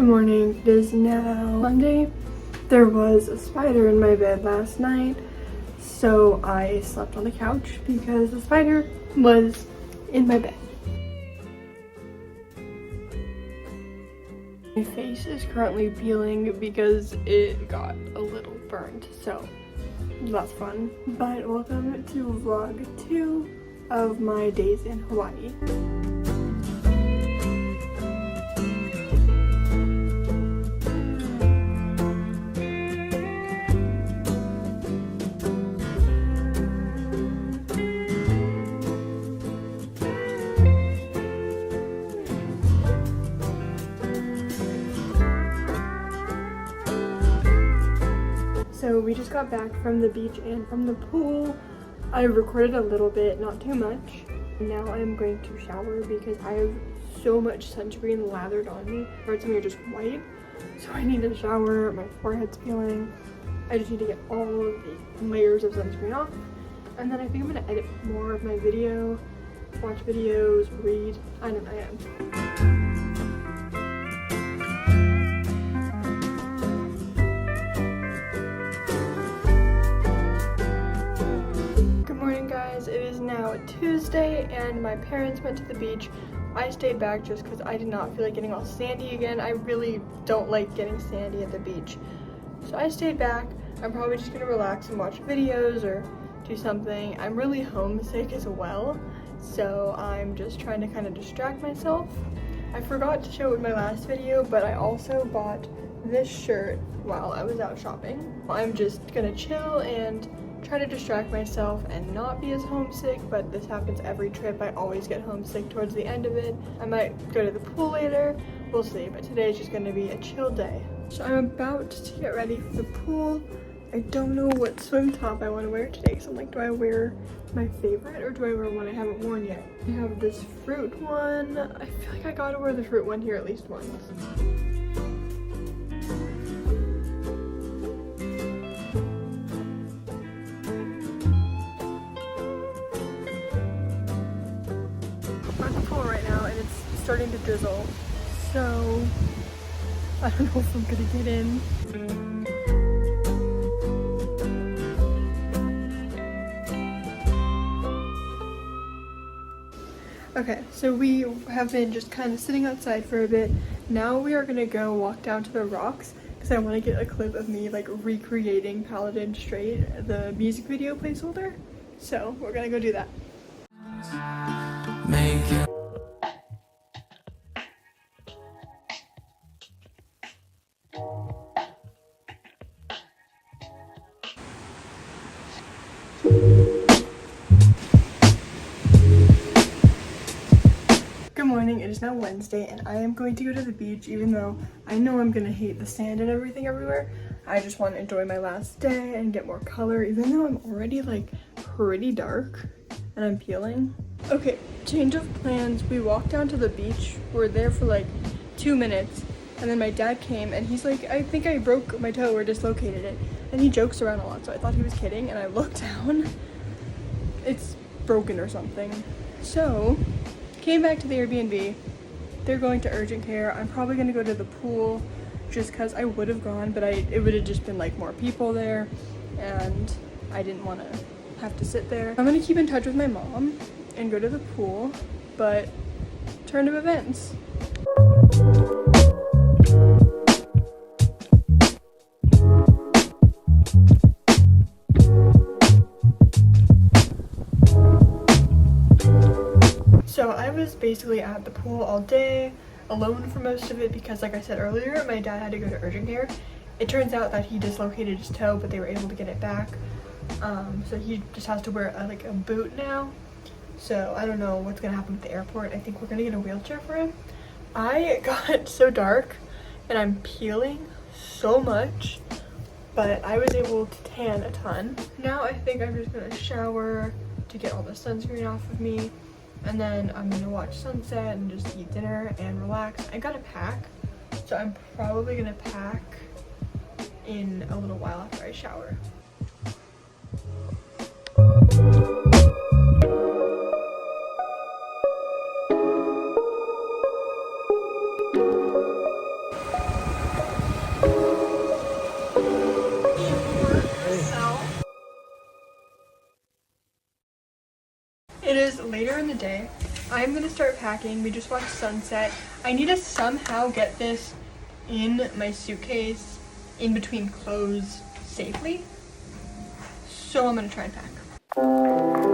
Good morning. It is now Monday. There was a spider in my bed last night, so I slept on the couch because the spider was in my bed. My face is currently peeling because it got a little burnt, so that's fun. But welcome to vlog 2 of my days in Hawaii. So we just got back from the beach and from the pool. I recorded a little bit, not too much. Now I'm going to shower because I have so much sunscreen lathered on me. Parts of me are just white, so I need to shower. My forehead's peeling. I just need to get all of the layers of sunscreen off. And then I think I'm gonna edit more of my video, watch videos, read. I don't know, I am. It is now Tuesday and my parents went to the beach. I stayed back just because I did not feel like getting all sandy again. I really don't like getting sandy at the beach. So I stayed back. I'm probably just gonna relax and watch videos or do something. I'm really homesick as well, so I'm just trying to kind of distract myself. I forgot to show it in my last video, but I also bought this shirt while I was out shopping. I'm just gonna chill and try to distract myself and not be as homesick, but this happens every trip. I always get homesick towards the end of it. I might go to the pool later, we'll see, but today is just gonna be a chill day. So I'm about to get ready for the pool. I don't know what swim top I want to wear today, so I'm like, do I wear my favorite or do I wear one I haven't worn yet? I have this fruit one. I feel like I gotta wear the fruit one here at least once. Starting to drizzle, so I don't know if I'm gonna get in. Okay, so we have been just kind of sitting outside for a bit. Now we are gonna go walk down to the rocks because I want to get a clip of me like recreating Paladin Straight, the music video placeholder. So we're gonna go do that. Good morning, it is now Wednesday and I am going to go to the beach even though I know I'm gonna hate the sand and everything everywhere. I just want to enjoy my last day and get more color even though I'm already like pretty dark and I'm peeling. Okay, change of plans. We walked down to the beach. We're there for like 2 minutes and then my dad came and he's like, I think I broke my toe or dislocated it. And he jokes around a lot, so I thought he was kidding and I looked down. It's broken or something. So came back to the Airbnb. They're going to urgent care. I'm probably gonna go to the pool just because I would have gone, but it would have just been like more people there and I didn't want to have to sit there. I'm gonna keep in touch with my mom and go to the pool, but turn of events. So I was basically at the pool all day, alone for most of it because like I said earlier, my dad had to go to urgent care. It turns out that he dislocated his toe, but they were able to get it back. So he just has to wear like a boot now. So I don't know what's gonna happen at the airport. I think we're gonna get a wheelchair for him. I got so dark and I'm peeling so much, but I was able to tan a ton. Now I think I'm just gonna shower to get all the sunscreen off of me. And then I'm gonna watch sunset and just eat dinner and relax. I gotta pack, so I'm probably gonna pack in a little while after I shower. It is later in the day. I'm gonna start packing. We just watched sunset. I need to somehow get this in my suitcase in between clothes safely. So I'm gonna try and pack.